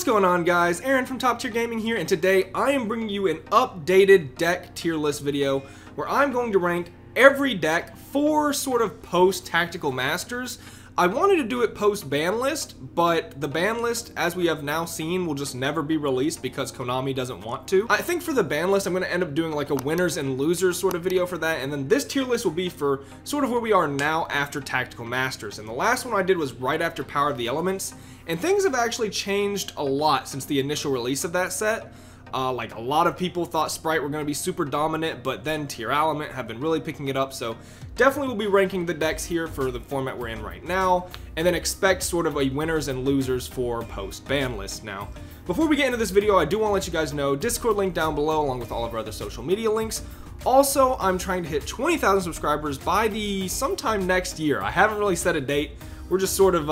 What's going on, guys? Aaron from Top Tier Gaming here, and today I am bringing you an updated deck tier list video where I'm going to rank every deck for sort of post Tactical Masters. I wanted to do it post ban list, but the ban list, as we have now seen, will just never be released because Konami doesn't want to. I think for the ban list, I'm going to end up doing like a winners and losers sort of video for that, and then this tier list will be for sort of where we are now after Tactical Masters. And the last one I did was right after Power of the Elements, and things have actually changed a lot since the initial release of that set. Like a lot of people thought Sprite were going to be super dominant, but then Tier Element have been really picking it up, so definitely will be ranking the decks here for the format we're in right now, and then expect sort of a winners and losers for post-ban list. Now, before we get into this video, I do want to let you guys know, Discord link down below along with all of our other social media links. Also, I'm trying to hit 20,000 subscribers by the sometime next year. I haven't really set a date. We're just sort of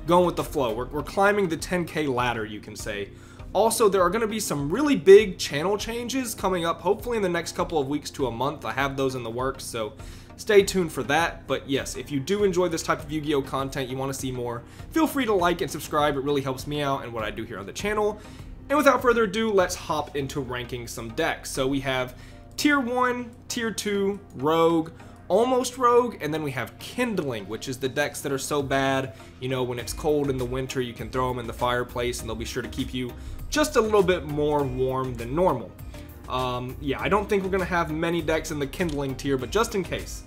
going with the flow. We're climbing the 10K ladder, you can say. Also, there are going to be some really big channel changes coming up, hopefully in the next couple of weeks to a month. I have those in the works, so stay tuned for that. But yes, if you do enjoy this type of Yu-Gi-Oh content, you want to see more, feel free to like and subscribe. It really helps me out and what I do here on the channel. And without further ado, let's hop into ranking some decks. So we have Tier 1, Tier 2, Rogue, Almost Rogue, and then we have Kindling, which is the decks that are so bad, you know, when it's cold in the winter, you can throw them in the fireplace and they'll be sure to keep you just a little bit more warm than normal. Yeah, I don't think we're going to have many decks in the Kindling tier, but just in case.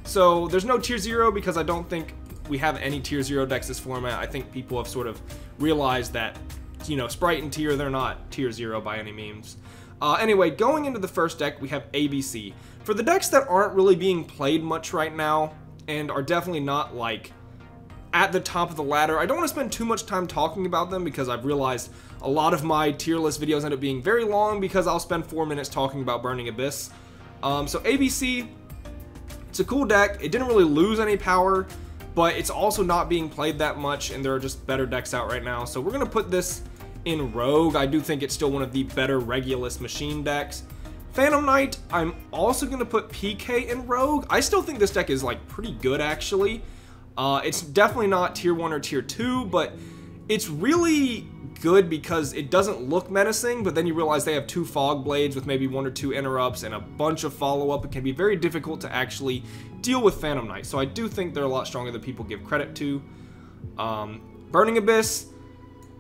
So there's no Tier 0 because I don't think we have any Tier 0 decks this format. I think people have sort of realized that, you know, Sprite and Tier, they're not Tier 0 by any means. Anyway, going into the first deck, we have ABC. For the decks that aren't really being played much right now, and are definitely not, like, at the top of the ladder, I don't want to spend too much time talking about them because I've realized a lot of my tier list videos end up being very long because I'll spend 4 minutes talking about Burning Abyss. So ABC, it's a cool deck. It didn't really lose any power, but it's also not being played that much, and there are just better decks out right now. So we're going to put this in Rogue. I do think it's still one of the better Regulus machine decks. Phantom Knight, I'm also going to put PK in Rogue. I still think this deck is like pretty good actually. It's definitely not Tier 1 or Tier 2, but it's really good because it doesn't look menacing, but then you realize they have 2 Fog Blades with maybe 1 or 2 interrupts and a bunch of follow-up. It can be very difficult to actually deal with Phantom Knight, so I do think they're a lot stronger than people give credit to. Burning Abyss,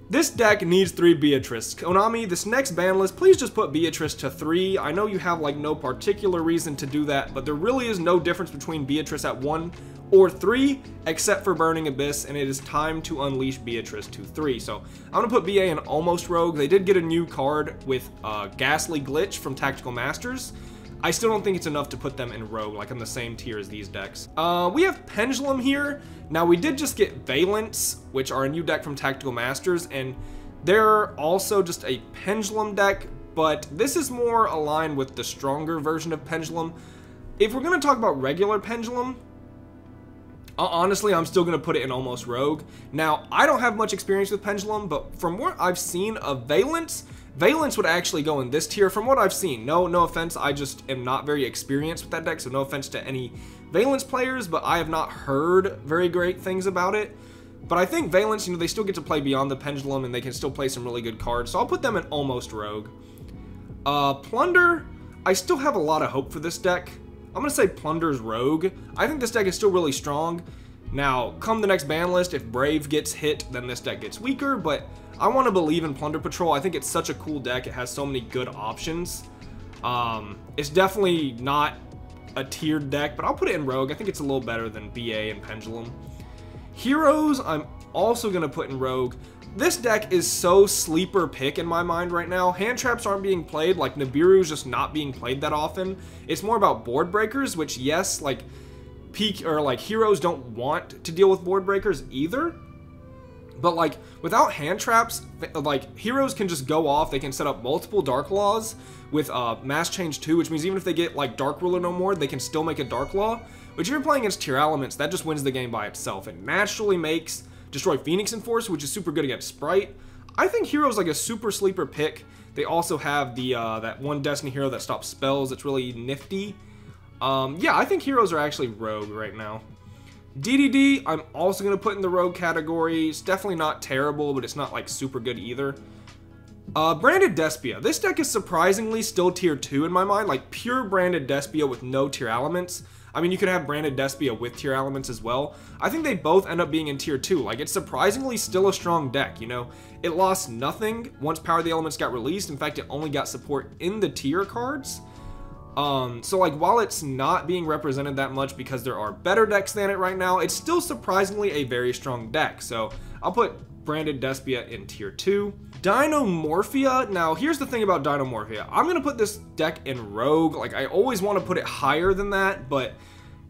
this deck needs 3 Beatrice. Konami, this next ban list, please just put Beatrice to 3. I know you have like no particular reason to do that, but there really is no difference between Beatrice at 1 or 3, except for Burning Abyss, and it is time to unleash Beatrice to 3. So I'm going to put BA in Almost Rogue. They did get a new card with Ghastly Glitch from Tactical Masters. I still don't think it's enough to put them in Rogue, like on the same tier as these decks. We have Pendulum here. Now, we did just get Valence, which are a new deck from Tactical Masters, and they're also just a Pendulum deck, but this is more aligned with the stronger version of Pendulum. If we're going to talk about regular Pendulum, honestly, I'm still going to put it in Almost Rogue. Now, I don't have much experience with Pendulum, but from what I've seen of Valence, Valence would actually go in this tier from what I've seen. No offense, I just am not very experienced with that deck, so no offense to any Valence players, but I have not heard very great things about it. But I think Valence, you know, they still get to play beyond the Pendulum, and they can still play some really good cards, so I'll put them in Almost Rogue. Plunder, I still have a lot of hope for this deck. I'm going to say Plunder's Rogue. I think this deck is still really strong. Now, come the next ban list, if Brave gets hit, then this deck gets weaker, but I want to believe in Plunder Patrol. I think it's such a cool deck. It has so many good options. It's definitely not a tiered deck, but I'll put it in Rogue. I think it's a little better than BA and Pendulum. Heroes, I'm also going to put in Rogue. This deck is so sleeper pick in my mind right now. Hand traps aren't being played, like Nibiru's just not being played that often. It's more about board breakers, which yes, like heroes don't want to deal with board breakers either. But like without hand traps, like heroes can just go off. They can set up multiple Dark Laws with Mass Change 2, which means even if they get like Dark Ruler no more, they can still make a Dark Law. But if you're playing against Tier Elements, that just wins the game by itself. It naturally makes Destroy Phoenix Enforcer, which is super good against Sprite. I think Hero's like a super sleeper pick. They also have the that one Destiny hero that stops spells. It's really nifty. Yeah, I think Heroes are actually Rogue right now. DDD, I'm also going to put in the rogue category. It's definitely not terrible, but it's not like super good either. Branded Despia. This deck is surprisingly still tier 2 in my mind, like pure Branded Despia with no tier elements. I mean, you could have Branded Despia with tier elements as well. I think they both end up being in tier 2. Like, it's surprisingly still a strong deck, you know? It lost nothing once Power of the Elements got released. In fact, it only got support in the tier cards. So like, while it's not being represented that much because there are better decks than it right now, it's still surprisingly a very strong deck. So I'll put Branded Despia in tier 2. Dinomorphia. Now, here's the thing about Dinomorphia. I'm going to put this deck in Rogue. Like, I always want to put it higher than that, but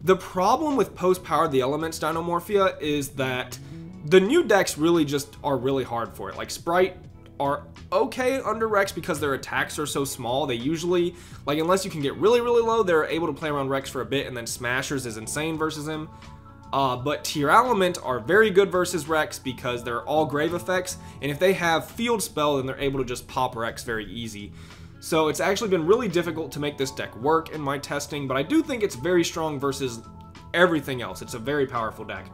the problem with post-Power of the Elements Dinomorphia is that the new decks really just are really hard for it. Like, Sprite are okay under Rex because their attacks are so small. They usually, like, unless you can get really, really low, they're able to play around Rex for a bit, and then Smashers is insane versus him. But Tier Element are very good versus Rex because they're all Grave effects, and if they have Field Spell, then they're able to just pop Rex very easy. So it's actually been really difficult to make this deck work in my testing, but I do think it's very strong versus everything else. It's a very powerful deck.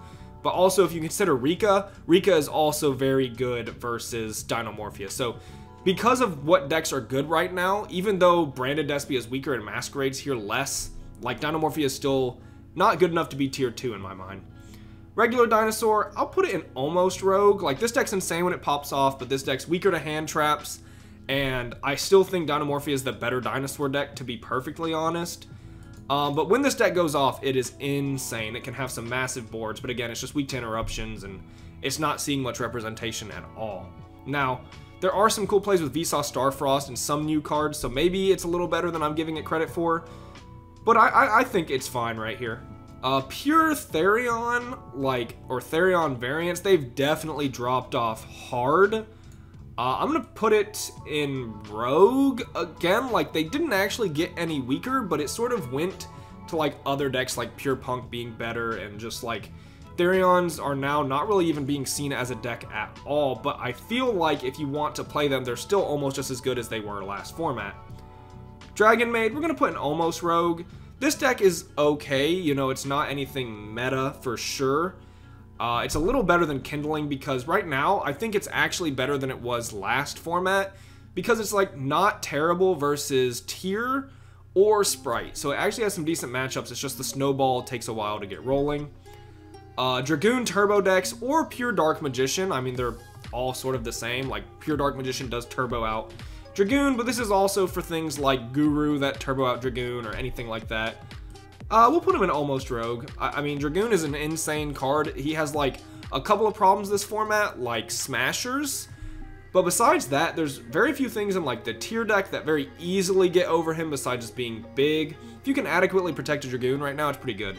But also, if you consider Rika, Rika is also very good versus Dinomorphia. So because of what decks are good right now, even though Branded Despia is weaker and Masquerades here less, like, Dinomorphia is still not good enough to be tier 2 in my mind. Regular Dinosaur, I'll put it in almost Rogue. Like, this deck's insane when it pops off, but this deck's weaker to hand traps, and I still think Dinomorphia is the better Dinosaur deck, to be perfectly honest. But when this deck goes off, it is insane. It can have some massive boards, but again, it's just weak to interruptions, and it's not seeing much representation at all. Now, there are some cool plays with Vsauce Starfrost and some new cards, so maybe it's a little better than I'm giving it credit for. But I think it's fine right here. Pure Therion, like, or Therion variants, they've definitely dropped off hard. I'm gonna put it in Rogue again. Like, they didn't actually get any weaker, but it sort of went to like other decks like Pure Punk being better, and just like Therions are now not really even being seen as a deck at all. But I feel like if you want to play them, they're still almost just as good as they were last format. Dragon Maid, we're gonna put in almost Rogue. This deck is okay, you know, it's not anything meta for sure. It's a little better than Kindling because right now, I think it's actually better than it was last format because it's like not terrible versus Tier or Sprite. So it actually has some decent matchups, it's just the Snowball takes a while to get rolling. Dragoon Turbo decks or Pure Dark Magician, I mean, they're all sort of the same. Like, Pure Dark Magician does turbo out Dragoon, but this is also for things like Guru that turbo out Dragoon or anything like that. We'll put him in almost Rogue. I mean, Dragoon is an insane card. He has like a couple of problems this format, like Smashers. But besides that, there's very few things in like the tier deck that very easily get over him besides just being big. If you can adequately protect a Dragoon right now, it's pretty good.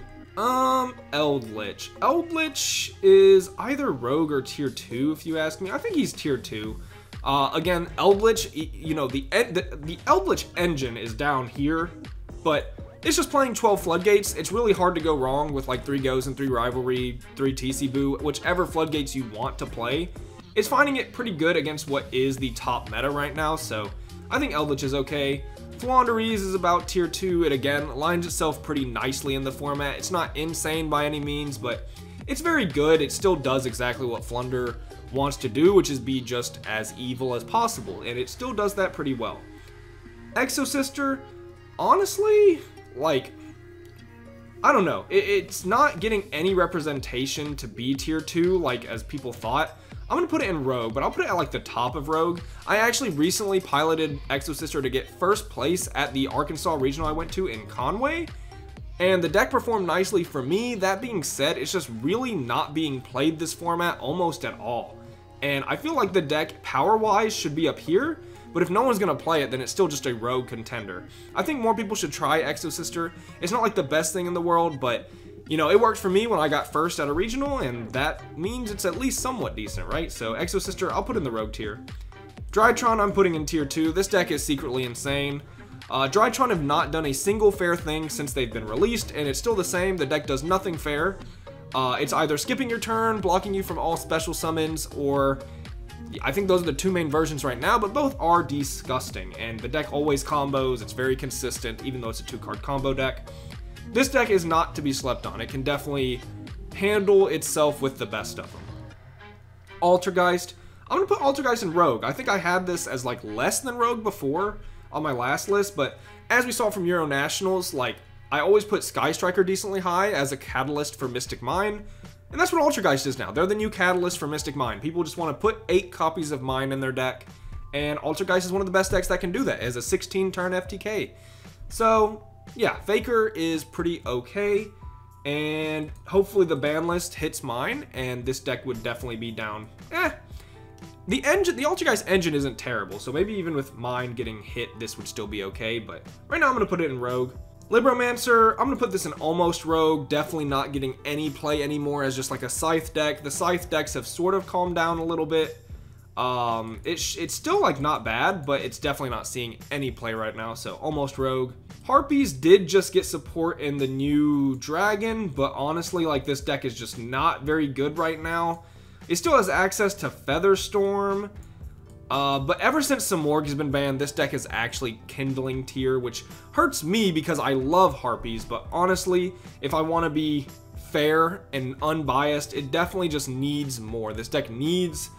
Eldritch. Eldritch is either Rogue or tier 2 if you ask me. I think he's tier 2. Again, Eldritch, you know, the Eldritch engine is down here, but it's just playing 12 Floodgates. It's really hard to go wrong with like 3 Goes and 3 Rivalry, 3 TC Boo, whichever Floodgates you want to play. It's finding it pretty good against what is the top meta right now, so I think Eldritch is okay. Flaunderies is about tier 2. It again lines itself pretty nicely in the format. It's not insane by any means, but it's very good. It still does exactly what Flunder wants to do, which is be just as evil as possible, and it still does that pretty well. Exosister, honestly, like, I don't know. It's not getting any representation to be tier 2, like, as people thought. I'm gonna put it in Rogue, but I'll put it at, like, the top of Rogue. I actually recently piloted Exosister to get first place at the Arkansas regional I went to in Conway, and the deck performed nicely for me. That being said, it's just really not being played this format almost at all. And I feel like the deck, power-wise, should be up here, but if no one's going to play it, then it's still just a Rogue contender. I think more people should try Exosister. It's not like the best thing in the world, but, you know, it worked for me when I got first at a regional, and that means it's at least somewhat decent, right? So Exosister, I'll put in the Rogue tier. Drytron, I'm putting in tier 2. This deck is secretly insane. Drytron have not done a single fair thing since they've been released, and it's still the same. The deck does nothing fair. It's either skipping your turn, blocking you from all special summons, or I think those are the 2 main versions right now, but both are disgusting, and the deck always combos. It's very consistent, even though it's a 2-card combo deck. This deck is not to be slept on. It can definitely handle itself with the best of them. Altergeist. I'm going to put Altergeist in Rogue. I think I had this as like less than Rogue before on my last list, but as we saw from Euro Nationals, like I always put Sky Striker decently high as a catalyst for Mystic Mine, and that's what Altergeist is now. They're the new catalyst for Mystic Mine. People just want to put 8 copies of Mine in their deck, and Altergeist is one of the best decks that can do that as a 16-turn FTK. So yeah, Faker is pretty okay, and hopefully the ban list hits Mine, and this deck would definitely be down. The Altergeist engine isn't terrible, so maybe even with Mine getting hit, this would still be okay, but right now I'm going to put it in Rogue. Libromancer, I'm going to put this in almost Rogue, definitely not getting any play anymore as just like a Scythe deck. The Scythe decks have sort of calmed down a little bit. It's still like not bad, but it's definitely not seeing any play right now, so almost Rogue. Harpies did just get support in the new Dragon, but honestly, like this deck is just not very good right now. It still has access to Featherstorm, but ever since Samorg has been banned, this deck is actually Kindling tier, which hurts me because I love Harpies, but honestly, if I want to be fair and unbiased, it definitely just needs more. This deck needs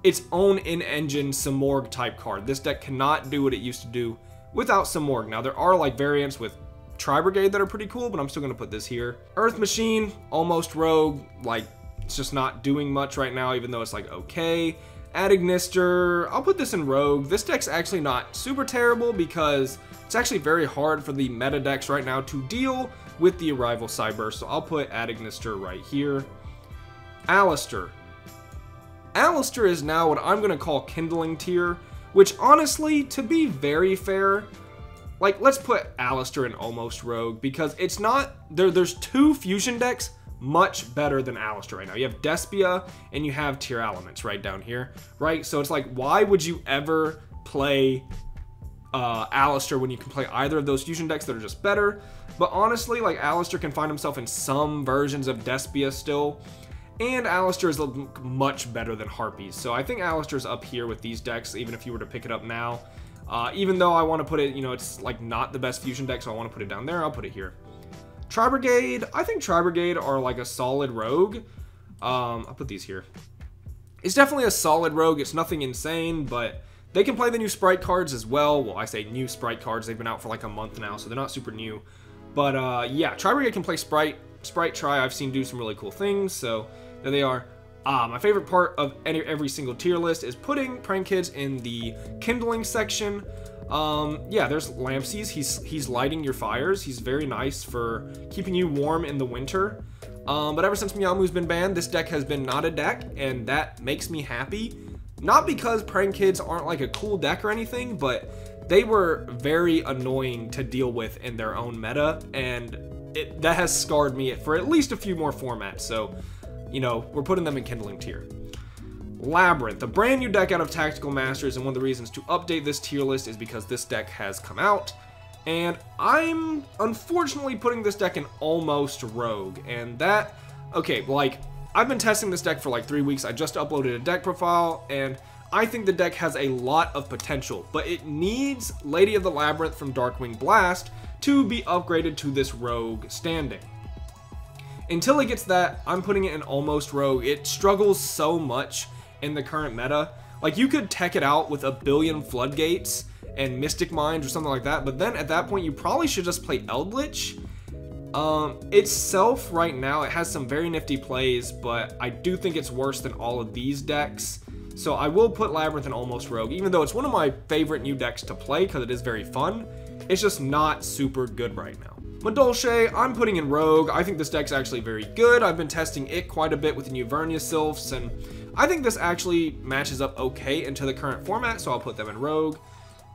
its own in-engine Samorg type card. This deck cannot do what it used to do without Samorg. Now, there are like variants with Tri-Brigade that are pretty cool, but I'm still going to put this here. Earth Machine, almost Rogue, like it's just not doing much right now, even though it's like okay. Adagnister, I'll put this in Rogue. This deck's actually not super terrible because it's actually very hard for the meta decks right now to deal with the Arrival Cyber, so I'll put Adagnister right here. Alistair. Alistair is now what I'm going to call Kindling tier, which honestly, to be very fair, like let's put Alistair in almost Rogue because it's not, there's 2 fusion decks much better than Alistair right now. You have Despia and you have Tier Elements right down here, right? So it's like, why would you ever play Alistair when you can play either of those fusion decks that are just better? But honestly, like Alistair can find himself in some versions of Despia still, and Alistair is much better than Harpies. So I think Alistair's up here with these decks, even if you were to pick it up now. Even though I want to put it, you know, it's like not the best fusion deck, so I want to put it down there, I'll put it here. Tri-Brigade, I think Tri-Brigade are like a solid Rogue. I'll put these here. It's definitely a solid Rogue. It's nothing insane, but they can play the new Sprite cards as well. Well, I say new Sprite cards. They've been out for like a month now, so they're not super new. But yeah, Tri-Brigade can play Sprite. Sprite Tri, I've seen do some really cool things, so there they are. My favorite part of every single tier list is putting Prank Kids in the Kindling section. Yeah, there's Lampsies. He's lighting your fires. He's very nice for keeping you warm in the winter. But ever since Miyamu's been banned, this deck has been not a deck, and that makes me happy. Not because Prank Kids aren't like a cool deck or anything, but they were very annoying to deal with in their own meta, and that has scarred me for at least a few more formats. So, you know, we're putting them in Kindling tier. Labyrinth, a brand new deck out of Tactical Masters, and one of the reasons to update this tier list is because this deck has come out, and I'm unfortunately putting this deck in almost Rogue, and that, okay, like, I've been testing this deck for like 3 weeks. I just uploaded a deck profile, and I think the deck has a lot of potential, but it needs Lady of the Labyrinth from Darkwing Blast to be upgraded to this Rogue standing. Until it gets that, I'm putting it in almost Rogue. It struggles so much in the current meta. Like, you could tech it out with a billion Floodgates and Mystic Mines or something like that, but then at that point you probably should just play Eldritch. Itself right now, it has some very nifty plays, but I do think it's worse than all of these decks. So I will put Labyrinth in almost Rogue, even though it's one of my favorite new decks to play because it is very fun. It's just not super good right now. Madolche, I'm putting in Rogue. I think this deck's actually very good. I've been testing it quite a bit with the new Vernia Sylphs, and I think this actually matches up okay into the current format, so I'll put them in Rogue.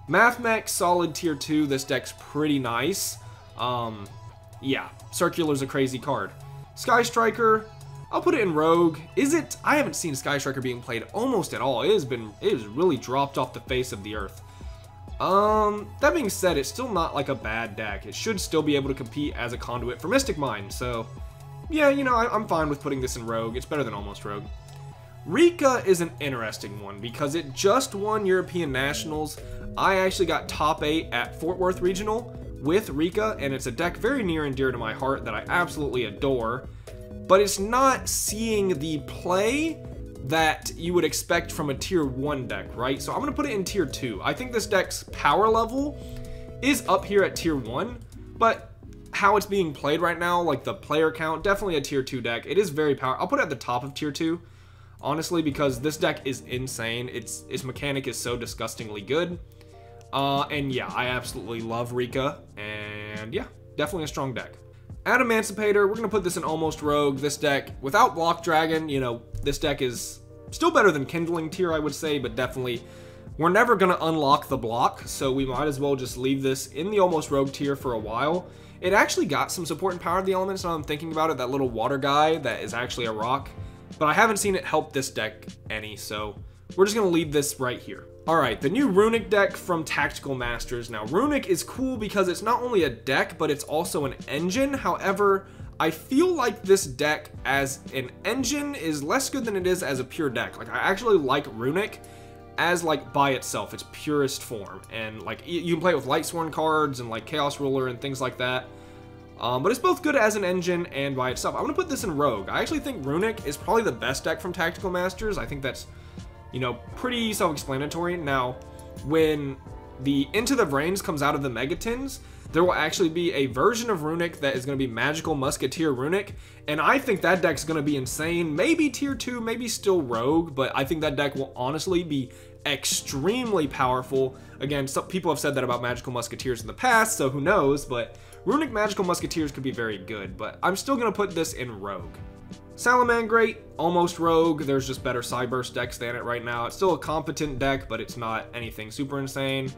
Mathmech, solid tier 2. This deck's pretty nice. Yeah, Circular's a crazy card. Sky Striker, I'll put it in Rogue. Is it? I haven't seen Sky Striker being played almost at all. It has really dropped off the face of the earth. That being said, it's still not like a bad deck. It should still be able to compete as a conduit for Mystic Mine, so yeah, you know, I'm fine with putting this in Rogue. It's better than almost Rogue. Rika is an interesting one because it just won European Nationals. I actually got top 8 at Fort Worth Regional with Rika, and it's a deck very near and dear to my heart that I absolutely adore. but it's not seeing the play that you would expect from a tier 1 deck, right? So I'm going to put it in tier 2. I think this deck's power level is up here at tier 1, but how it's being played right now, like the player count, definitely a tier 2 deck. It is very powerful. I'll put it at the top of tier 2, honestly, because this deck is insane. Its mechanic is so disgustingly good. And yeah, I absolutely love Rika, and yeah, definitely a strong deck. At Emancipator, we're going to put this in Almost Rogue. This deck, without Block Dragon, you know, this deck is still better than Kindling tier, I would say, but definitely, we're never going to unlock the block, so we might as well just leave this in the Almost Rogue tier for a while. It actually got some support and power of the elements, now I'm thinking about it, that little water guy that is actually a rock, but I haven't seen it help this deck any, so we're just going to leave this right here. Alright, the new Runic deck from Tactical Masters. Now, Runic is cool because it's not only a deck, but it's also an engine. However, I feel like this deck as an engine is less good than it is as a pure deck. Like, I actually like Runic as, like, by itself, its purest form. And, like, you can play it with Lightsworn cards and, like, Chaos Ruler and things like that. But it's both good as an engine and by itself. I'm going to put this in Rogue. I actually think Runic is probably the best deck from Tactical Masters. I think that's, you know, pretty self-explanatory. Now, when the Into the Brains comes out of the Megatins, there will actually be a version of Runic that is going to be Magical Musketeer Runic, and I think that deck's going to be insane. Maybe tier 2, maybe still Rogue, but I think that deck will honestly be extremely powerful. Again, some people have said that about Magical Musketeers in the past, so who knows, but Runic Magical Musketeers could be very good, but I'm still going to put this in Rogue. Salamangreat, almost Rogue. There's just better Cyburst decks than it right now. It's still a competent deck, but it's not anything super insane.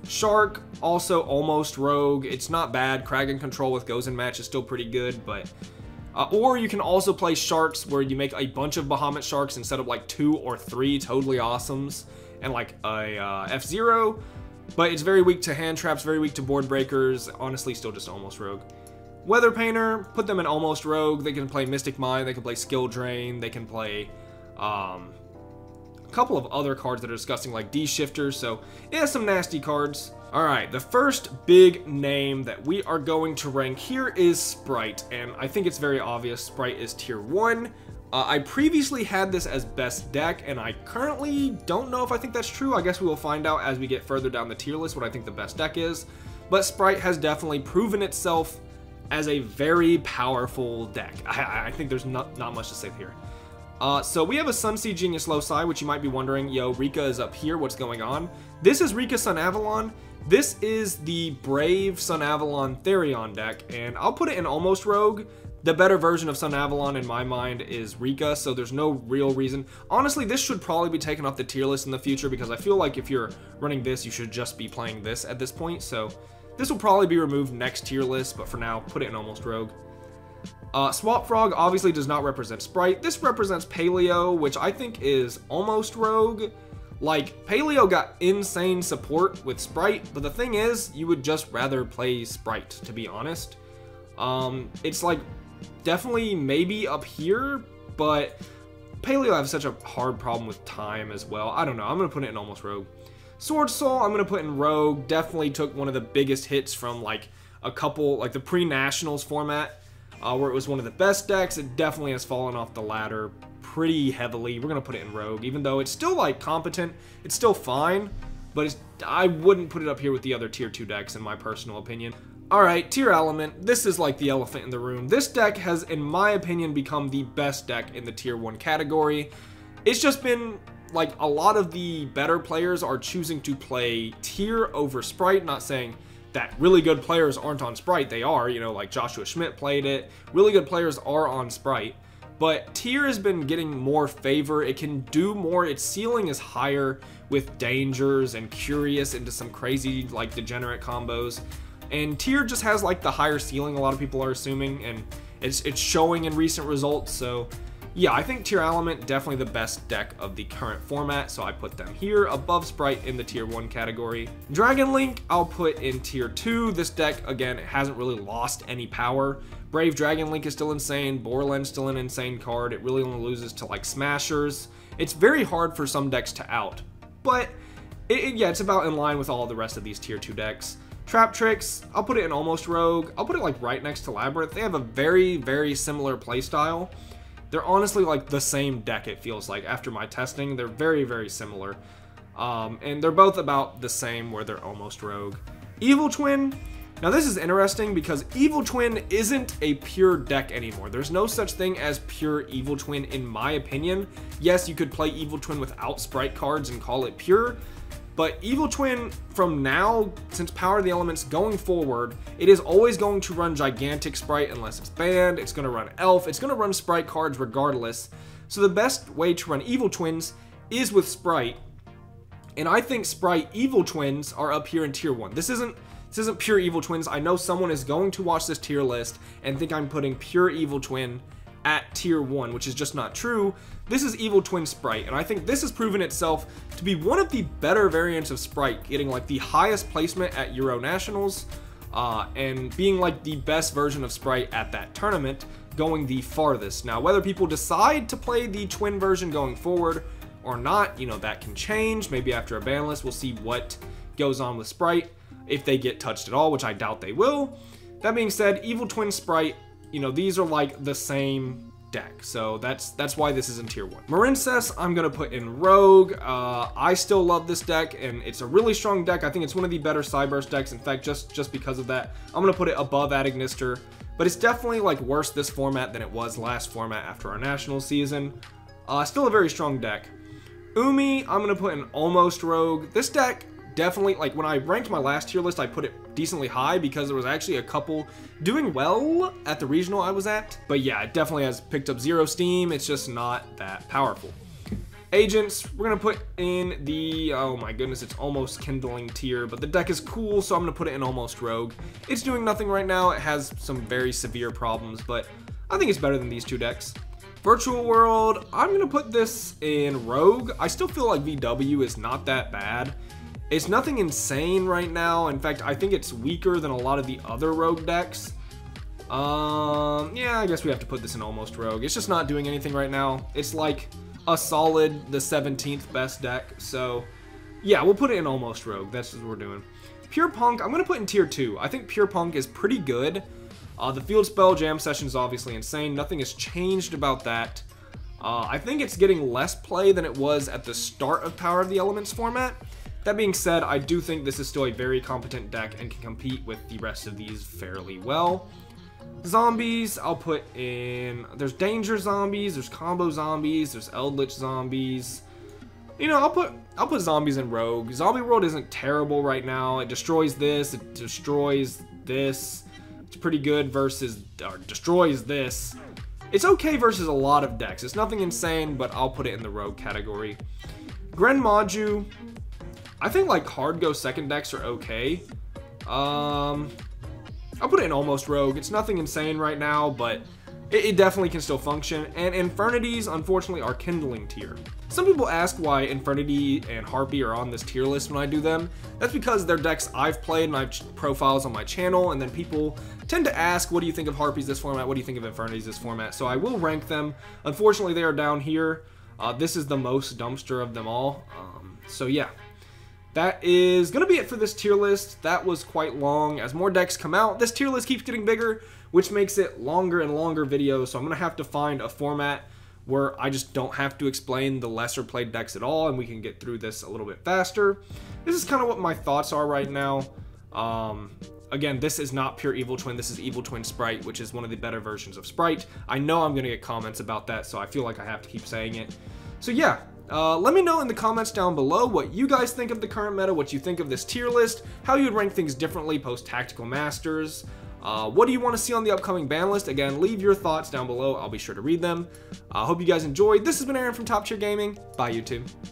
Shark, also almost Rogue. It's not bad. Kragan Control with Gozen Match is still pretty good, but... or you can also play Sharks where you make a bunch of Bahamut Sharks instead of like 2 or 3 totally awesomes, and like a F-Zero, but it's very weak to hand traps, very weak to board breakers. Honestly, still just almost Rogue. Weather Painter, put them in Almost Rogue. They can play Mystic Mind, they can play Skill Drain, they can play a couple of other cards that are disgusting like D-Shifter, so yeah, some nasty cards. Alright, the first big name that we are going to rank here is Sprite, and I think it's very obvious Sprite is tier 1. I previously had this as best deck, and I currently don't know if I think that's true. I guess we will find out as we get further down the tier list what I think the best deck is, but Sprite has definitely proven itself as a very powerful deck. I think there's not much to say here. So we have a Sunseed Genius Loci, which you might be wondering, yo, Rika is up here, what's going on? This is Rika Sun Avalon. This is the Brave Sun Avalon Therion deck, and I'll put it in Almost Rogue. The better version of Sun Avalon in my mind is Rika, so there's no real reason. Honestly, this should probably be taken off the tier list in the future, because I feel like if you're running this, you should just be playing this at this point, so this will probably be removed next tier list, but for now, put it in Almost Rogue. Swap Frog obviously does not represent Sprite. This represents Paleo, which I think is Almost Rogue. Like, Paleo got insane support with Sprite, but the thing is, you would just rather play Sprite, to be honest. It's like, definitely maybe up here, but Paleo has such a hard problem with time as well. I don't know, I'm going to put it in Almost Rogue. Sword Soul, I'm going to put in Rogue. Definitely took one of the biggest hits from like a couple, like the pre-Nationals format, where it was one of the best decks. It definitely has fallen off the ladder pretty heavily. We're going to put it in Rogue, even though it's still like competent. It's still fine, but I wouldn't put it up here with the other tier 2 decks in my personal opinion. Alright, Tier Element. This is like the elephant in the room. This deck has, in my opinion, become the best deck in the tier 1 category. It's just been like a lot of the better players are choosing to play Tier over Sprite. Not saying that really good players aren't on Sprite. They are, you know, like Joshua Schmidt played it. Really good players are on Sprite. But Tier has been getting more favor. It can do more. Its ceiling is higher with Dangers and Curious into some crazy, like, degenerate combos. And Tier just has, like, the higher ceiling, a lot of people are assuming, and it's showing in recent results. So, yeah, I think Tier Element, definitely the best deck of the current format, so I put them here above Sprite in the Tier 1 category. Dragon Link, I'll put in Tier 2. This deck, again, it hasn't really lost any power. Brave Dragon Link is still insane. Borland's still an insane card. It really only loses to, like, Smashers. It's very hard for some decks to out, but yeah, it's about in line with all the rest of these Tier 2 decks. Trap Tricks, I'll put it in Almost Rogue. I'll put it like right next to Labyrinth. They have a very, very similar playstyle. They're honestly like the same deck, it feels like, after my testing. They're very, very similar. And they're both about the same where they're Almost Rogue. Evil Twin. Now this is interesting because Evil Twin isn't a pure deck anymore. There's no such thing as pure Evil Twin in my opinion. Yes, you could play Evil Twin without Sprite cards and call it pure, but Evil Twin from now, since Power of the Elements going forward, it is always going to run Gigantic Sprite unless it's banned. It's going to run Elf. It's going to run Sprite cards regardless. So the best way to run Evil Twins is with Sprite. And I think Sprite Evil Twins are up here in tier 1. This isn't pure Evil Twins. I know someone is going to watch this tier list and think I'm putting pure Evil Twin at tier 1, which is just not true. This is Evil Twin Sprite, and I think this has proven itself to be one of the better variants of Sprite, getting like the highest placement at Euro Nationals, and being like the best version of Sprite at that tournament, going the farthest. Now, whether people decide to play the twin version going forward or not, you know, that can change. Maybe after a ban list, we'll see what goes on with Sprite, if they get touched at all, which I doubt they will. That being said, Evil Twin Sprite, you know, these are like the same deck, so that's why this is in tier 1. Marincess, I'm gonna put in Rogue. I still love this deck, and it's a really strong deck. I think it's one of the better Cyburst decks. In fact, just because of that, I'm gonna put it above Adagnister, but it's definitely like worse this format than it was last format after our national season. Still a very strong deck. Umi, I'm gonna put in Almost Rogue. This deck, definitely, like when I ranked my last tier list, I put it decently high because there was actually a couple doing well at the regional I was at. But yeah, it definitely has picked up 0 steam. It's just not that powerful. Agents, we're gonna put in the, oh my goodness, it's almost Kindling tier, but the deck is cool, so I'm gonna put it in Almost Rogue. It's doing nothing right now. It has some very severe problems, but I think it's better than these two decks. Virtual World, I'm gonna put this in Rogue. I still feel like VW is not that bad. It's nothing insane right now. In fact, I think it's weaker than a lot of the other Rogue decks. Yeah, I guess we have to put this in Almost Rogue. It's just not doing anything right now. It's like a solid, the 17th best deck. So, yeah, we'll put it in Almost Rogue. That's what we're doing. Pure Punk, I'm going to put in tier 2. I think Pure Punk is pretty good. The Field Spell Jam Session is obviously insane. Nothing has changed about that. I think it's getting less play than it was at the start of Power of the Elements format. That being said, I do think this is still a very competent deck and can compete with the rest of these fairly well. Zombies, I'll put in, there's Danger Zombies, there's Combo Zombies, there's Eldritch Zombies. You know, I'll put Zombies in Rogue. Zombie World isn't terrible right now. It destroys this, it destroys this. It's pretty good versus, or destroys this. It's okay versus a lot of decks. It's nothing insane, but I'll put it in the Rogue category. Gren Maju, I think like hard go second decks are okay. I'll put it in Almost Rogue. It's nothing insane right now, but it definitely can still function. And Infernities, unfortunately, are Kindling tier. Some people ask why Infernity and Harpy are on this tier list when I do them. That's because they're decks I've played and I've profiles on my channel, and then people tend to ask, what do you think of Harpies this format? What do you think of Infernities this format? So I will rank them. Unfortunately, they are down here. This is the most dumpster of them all. So yeah. That is going to be it for this tier list. That was quite long. As more decks come out, this tier list keeps getting bigger, which makes it longer and longer videos. So I'm going to have to find a format where I just don't have to explain the lesser played decks at all, and we can get through this a little bit faster. This is kind of what my thoughts are right now. Again, this is not pure Evil Twin. This is Evil Twin Sprite, which is one of the better versions of Sprite. I know I'm going to get comments about that, so I feel like I have to keep saying it. So yeah. Let me know in the comments down below what you guys think of the current meta, what you think of this tier list, how you would rank things differently post Tactical Masters. What do you want to see on the upcoming ban list? Again, leave your thoughts down below. I'll be sure to read them. I hope you guys enjoyed. This has been Aaron from Top Tier Gaming. Bye, YouTube.